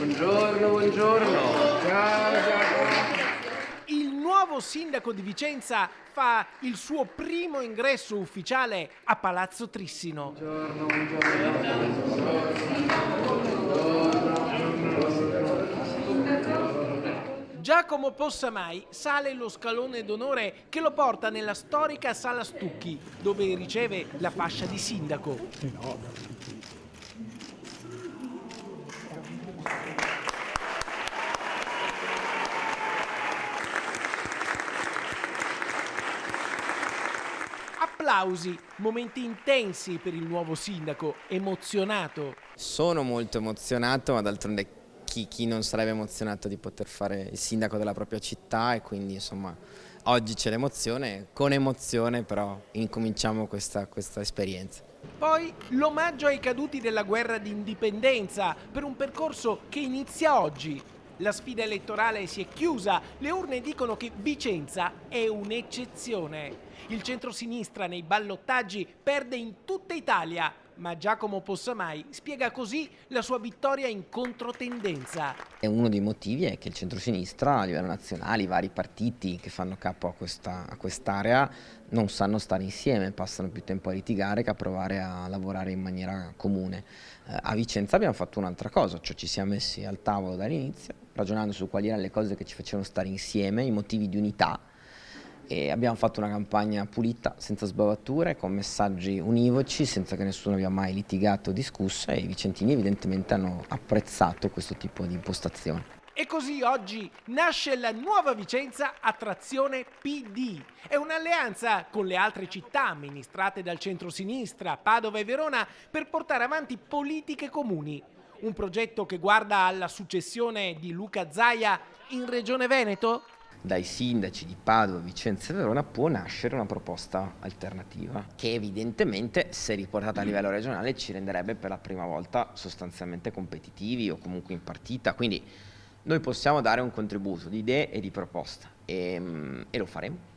Buongiorno, buongiorno. Ciao, Giacomo. Il nuovo sindaco di Vicenza fa il suo primo ingresso ufficiale a Palazzo Trissino. Buongiorno, buongiorno. Giacomo Possamai sale lo scalone d'onore che lo porta nella storica Sala Stucchi, dove riceve la fascia di sindaco. Applausi, momenti intensi per il nuovo sindaco, emozionato. Sono molto emozionato, ma d'altronde chi non sarebbe emozionato di poter fare il sindaco della propria città, e quindi insomma oggi c'è l'emozione, con emozione però incominciamo questa esperienza. Poi l'omaggio ai caduti della guerra d'indipendenza per un percorso che inizia oggi. La sfida elettorale si è chiusa, le urne dicono che Vicenza è un'eccezione. Il centrosinistra nei ballottaggi perde in tutta Italia, ma Giacomo Possamai spiega così la sua vittoria in controtendenza. E uno dei motivi è che il centrosinistra a livello nazionale, i vari partiti che fanno capo a quest'area non sanno stare insieme, passano più tempo a litigare che a provare a lavorare in maniera comune. A Vicenza abbiamo fatto un'altra cosa, cioè ci siamo messi al tavolo dall'inizio, ragionando su quali erano le cose che ci facevano stare insieme, i motivi di unità, e abbiamo fatto una campagna pulita, senza sbavature, con messaggi univoci, senza che nessuno abbia mai litigato o discusso, e i vicentini evidentemente hanno apprezzato questo tipo di impostazione. E così oggi nasce la nuova Vicenza a trazione PD. È un'alleanza con le altre città amministrate dal centrosinistra, Padova e Verona, per portare avanti politiche comuni. Un progetto che guarda alla successione di Luca Zaia in Regione Veneto? Dai sindaci di Padova, Vicenza e Verona può nascere una proposta alternativa che evidentemente, se riportata a livello regionale, ci renderebbe per la prima volta sostanzialmente competitivi o comunque in partita. Quindi noi possiamo dare un contributo di idee e di proposta, e lo faremo.